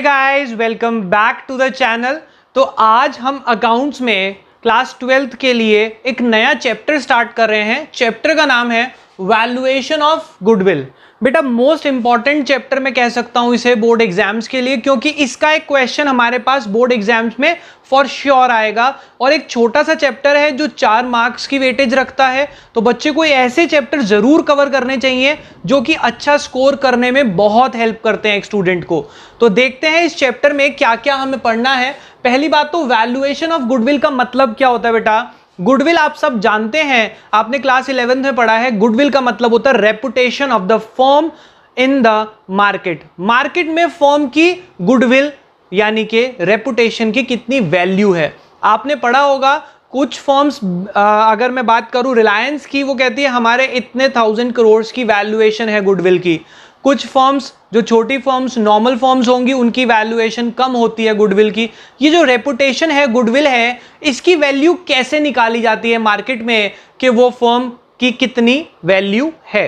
Guys, welcome back to the channel. तो आज हम अकाउंट्स में क्लास 12th के लिए एक नया चैप्टर स्टार्ट कर रहे हैं। चैप्टर का नाम है वैल्यूएशन ऑफ गुडविल। बेटा मोस्ट इंपॉर्टेंट चैप्टर मैं कह सकता हूं इसे बोर्ड एग्जाम्स के लिए, क्योंकि इसका एक क्वेश्चन हमारे पास बोर्ड एग्जाम्स में फॉर श्योर आएगा और एक छोटा सा चैप्टर है जो 4 मार्क्स की वेटेज रखता है। तो बच्चे को ऐसे चैप्टर जरूर कवर करने चाहिए जो कि अच्छा स्कोर करने में बहुत हेल्प करते हैं एक स्टूडेंट को। तो देखते हैं इस चैप्टर में क्या क्या हमें पढ़ना है। पहली बात तो वैल्यूएशन ऑफ गुडविल का मतलब क्या होता है बेटा। गुडविल आप सब जानते हैं, आपने क्लास 11th में पढ़ा है। गुडविल का मतलब होता है reputation of the firm in the market. Market में फर्म की गुडविल यानी कि रेपुटेशन की कितनी वैल्यू है। आपने पढ़ा होगा कुछ फर्म्स, अगर मैं बात करूं रिलायंस की, वो कहती है हमारे इतने 1000 करोड़ की वैल्यूएशन है गुडविल की। कुछ फर्म्स जो छोटी फर्म्स नॉर्मल फर्म्स होंगी उनकी वैल्यूएशन कम होती है गुडविल की। ये जो रेपुटेशन है गुडविल है, इसकी वैल्यू कैसे निकाली जाती है मार्केट में कि वो फर्म की कितनी वैल्यू है।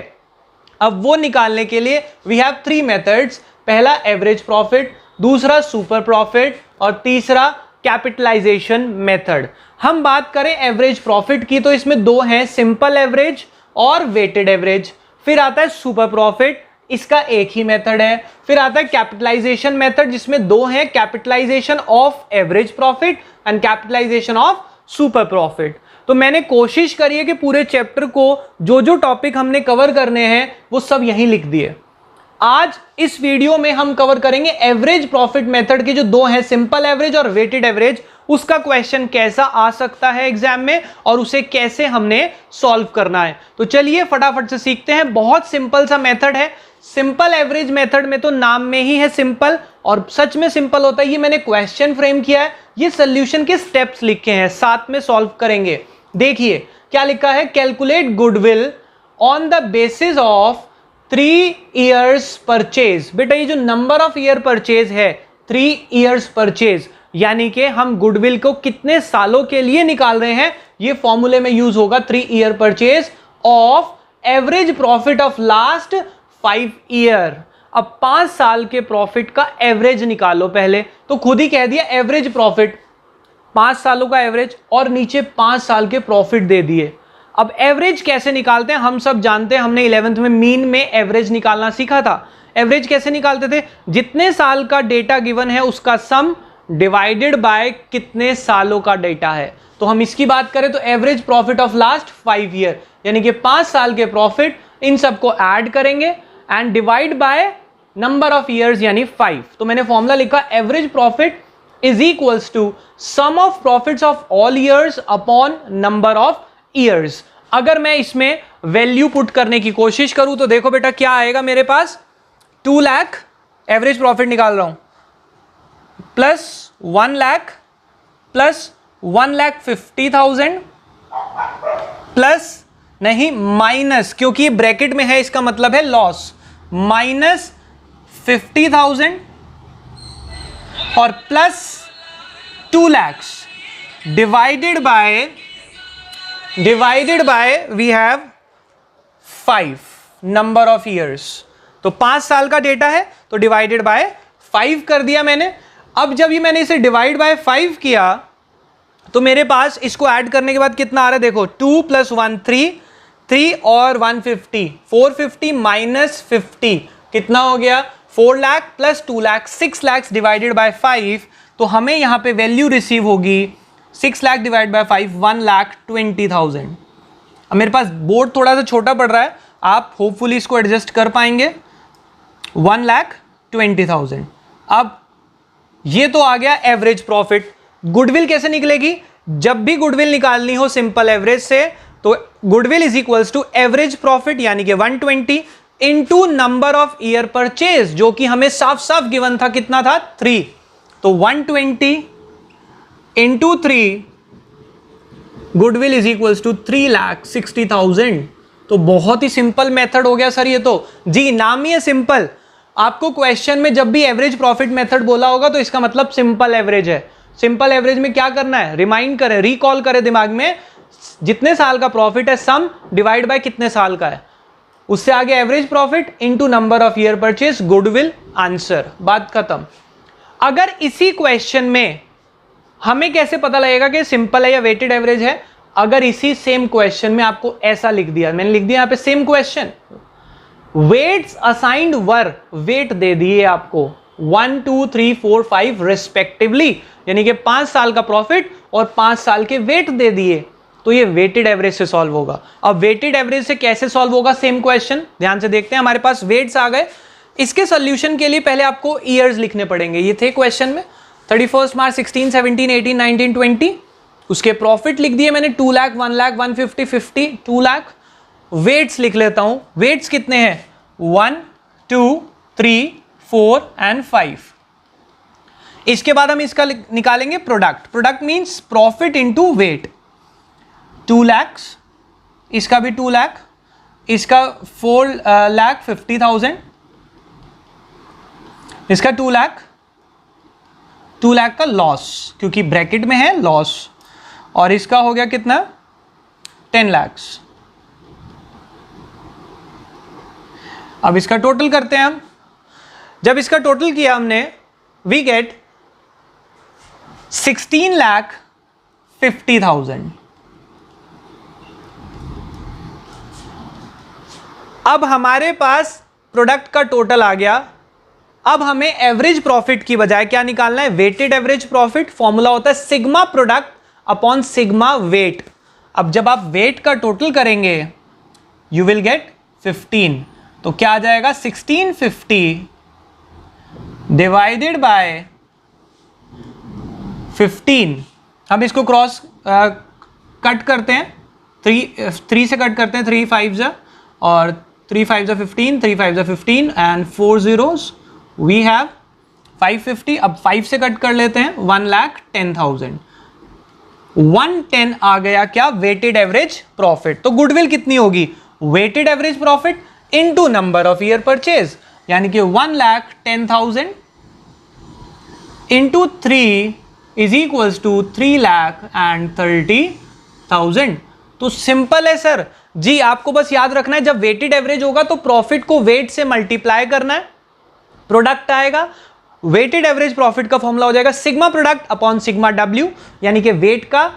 अब वो निकालने के लिए वी हैव 3 मेथड्स। पहला एवरेज प्रॉफिट, दूसरा सुपर प्रॉफिट और तीसरा कैपिटलाइजेशन मेथड। हम बात करें एवरेज प्रॉफिट की तो इसमें 2 हैं, सिंपल एवरेज और वेटेड एवरेज। फिर आता है सुपर प्रॉफिट, इसका एक ही मेथड है। फिर आता है कैपिटलाइजेशन मेथड जिसमें 2 हैं, capitalisation of average profit and capitalisation of super profit. तो मैंने कोशिश करी है कि पूरे चैप्टर को जो जो टॉपिक हमने कवर करने हैं वो सब यहीं लिख दिए। आज इस वीडियो में हम कवर करेंगे एवरेज प्रॉफिट मेथड के जो 2 हैं, सिंपल एवरेज और वेटेड एवरेज। उसका क्वेश्चन कैसा आ सकता है एग्जाम में और उसे कैसे हमने सॉल्व करना है। तो चलिए फटाफट से सीखते हैं। बहुत सिंपल सा मेथड है। सिंपल एवरेज मेथड में तो नाम में ही है सिंपल, और सच में सिंपल होता है। ये मैंने क्वेश्चन फ्रेम किया है, ये सोल्यूशन के स्टेप्स लिखे हैं, साथ में सॉल्व करेंगे। देखिए क्या लिखा है, calculate goodwill on the basis of 3 years purchase. बेटा ये जो नंबर ऑफ ईयर परचेज है 3 years परचेज, यानी कि हम गुडविल को कितने सालों के लिए निकाल रहे हैं, ये फॉर्मूले में यूज होगा 3 year purchase of average profit of last 5 year। अब 5 साल के प्रॉफिट का एवरेज निकालो पहले, तो खुद ही कह दिया एवरेज प्रॉफिट 5 सालों का एवरेज और नीचे 5 साल के प्रॉफिट दे दिए। अब एवरेज कैसे निकालते हैं हम सब जानते हैं, हमने 11th में मीन में एवरेज निकालना सीखा था। एवरेज कैसे निकालते थे, जितने साल का डेटा गिवन है उसका सम डिवाइडेड बाय कितने सालों का डेटा है। तो हम इसकी बात करें तो average profit of last 5 year यानी कि 5 साल के प्रॉफिट, इन सबको ऐड करेंगे and divide by number of years यानी 5। तो मैंने फॉर्मूला लिखा average profit is equals to sum of profits of all years upon number of years. अगर मैं इसमें वैल्यू पुट करने की कोशिश करूं तो देखो बेटा क्या आएगा मेरे पास, 2 लाख एवरेज प्रॉफिट निकाल रहा हूं, प्लस 1 लाख प्लस 1,50,000 प्लस नहीं माइनस, क्योंकि ब्रैकेट में है इसका मतलब है लॉस, माइनस 50,000 और plus 2 lakhs divided by we have 5 number of years. तो 5 साल का डेटा है तो डिवाइडेड बाय 5 कर दिया मैंने। अब जब ये मैंने इसे डिवाइड बाय 5 किया तो मेरे पास इसको ऐड करने के बाद कितना आ रहा है, देखो 2 + 1 3 और 150, 450 माइनस 50 कितना हो गया, 4 lakh plus 2 lakh, 6 lakh divided by 5। तो हमें यहां पे वैल्यू रिसीव होगी 6 लाख डिवाइड बाय 5, 1,20,000। अब मेरे पास बोर्ड थोड़ा सा छोटा पड़ रहा है, आप होपफुली इसको एडजस्ट कर पाएंगे। 1,20,000। अब ये तो आ गया एवरेज प्रॉफिट। गुडविल कैसे निकलेगी, जब भी गुडविल निकालनी हो सिंपल एवरेज से तो goodwill is equals to average profit यानी कि 120 into number of year purchase, जो कि हमें साफ साफ गिवन था, कितना था 3। तो 120 into 3 goodwill is equals to 3,60,000। तो बहुत ही सिंपल मेथड हो गया सर ये तो। जी नाम ही है सिंपल। आपको क्वेश्चन में जब भी एवरेज प्रॉफिट मेथड बोला होगा तो इसका मतलब सिंपल एवरेज है। सिंपल एवरेज में क्या करना है, रिमाइंड करें, रिकॉल करें दिमाग में, जितने साल का प्रॉफिट है सम डिवाइड बाय कितने साल का है। उससे आगे average profit into number of year purchase goodwill answer, बात खत्म। अगर इसी क्वेश्चन में हमें कैसे पता लगेगा कि सिंपल है या वेटेड एवरेज है? अगर इसी सेम क्वेश्चन में आपको ऐसा लिख दिया, मैंने लिख दिया यहां पे सेम क्वेश्चन, वेट्स असाइंड वर, वेट दे दिए आपको 1 2 3 4 5 रिस्पेक्टिवली, यानी कि 5 साल का प्रॉफिट और 5 साल के वेट दे दिए, तो ये वेटेड एवरेज से सॉल्व होगा। अब वेटेड एवरेज से कैसे सॉल्व होगा सेम क्वेश्चन, ध्यान से देखते हैं। हमारे पास वेट्स आ गए, इसके सॉल्यूशन के लिए पहले आपको ईयर्स लिखने पड़ेंगे। ये थे क्वेश्चन में 31 मार्च 16 17 18 19 20, उसके प्रॉफिट लिख दिए मैंने 2 लाख 1 लाख 150 50 2 लाख। वेट्स लिख लेता हूं, वेट्स कितने हैं 1 2 3 4 एंड 5। इसके बाद हम इसका निकालेंगे product, product means profit into wait. 2 lakh, इसका भी 2 लाख, इसका 4,50,000, इसका 2 लाख, 2 लाख का लॉस क्योंकि ब्रैकेट में है लॉस, और इसका हो गया कितना 10 लाख। अब इसका टोटल करते हैं हम। जब इसका टोटल किया हमने, वी गेट 16,50,000। अब हमारे पास प्रोडक्ट का टोटल आ गया। अब हमें एवरेज प्रॉफिट की बजाय क्या निकालना है, वेटेड एवरेज प्रॉफिट। फॉर्मूला होता है sigma product upon sigma weight. अब जब आप वेट का टोटल करेंगे यू विल गेट 15, तो क्या आ जाएगा 1650 डिवाइडेड बाय 15। हम इसको क्रॉस कट करते हैं, 3 से कट करते हैं, 3 5 जा और 3 5 जा 15, 3 5 जा 15 एंड 4 zeros वी हैव 550। अब 5 से कट कर लेते हैं, 1,10,000। 110 आ गया क्या वेटेड एवरेज प्रॉफिट। तो गुडविल कितनी होगी, weighted average profit into number of year purchase, यानी कि 1,10,000 इंटू 3 इज इक्वल्स टू 3,30,000। तो सिंपल है सर जी, आपको बस याद रखना है जब वेटेड एवरेज होगा तो प्रॉफिट को वेट से मल्टीप्लाई करना है, प्रोडक्ट आएगा। वेटेड एवरेज प्रॉफिट का फॉर्मूला हो जाएगा sigma product upon sigma W, यानी कि वेट का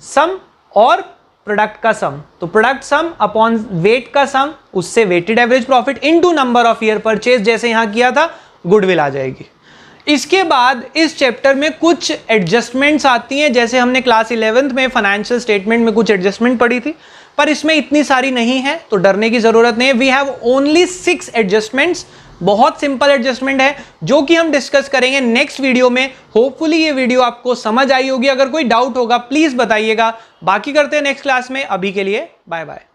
सम और प्रोडक्ट का सम। तो प्रोडक्ट सम अपॉन वेट का सम, उससे weighted average profit into number of year purchase, जैसे यहां किया था गुडविल आ जाएगी। इसके बाद इस चैप्टर में कुछ एडजस्टमेंट्स आती हैं, जैसे हमने क्लास 11th में फाइनेंशियल स्टेटमेंट में कुछ एडजस्टमेंट पढ़ी थी, पर इसमें इतनी सारी नहीं है तो डरने की जरूरत नहीं है। वी हैव ओनली 6 एडजस्टमेंट्स, बहुत सिंपल एडजस्टमेंट है जो कि हम डिस्कस करेंगे नेक्स्ट वीडियो में। होपफुली ये वीडियो आपको समझ आई होगी, अगर कोई डाउट होगा प्लीज बताइएगा। बाकी करते हैं नेक्स्ट क्लास में, अभी के लिए बाय बाय।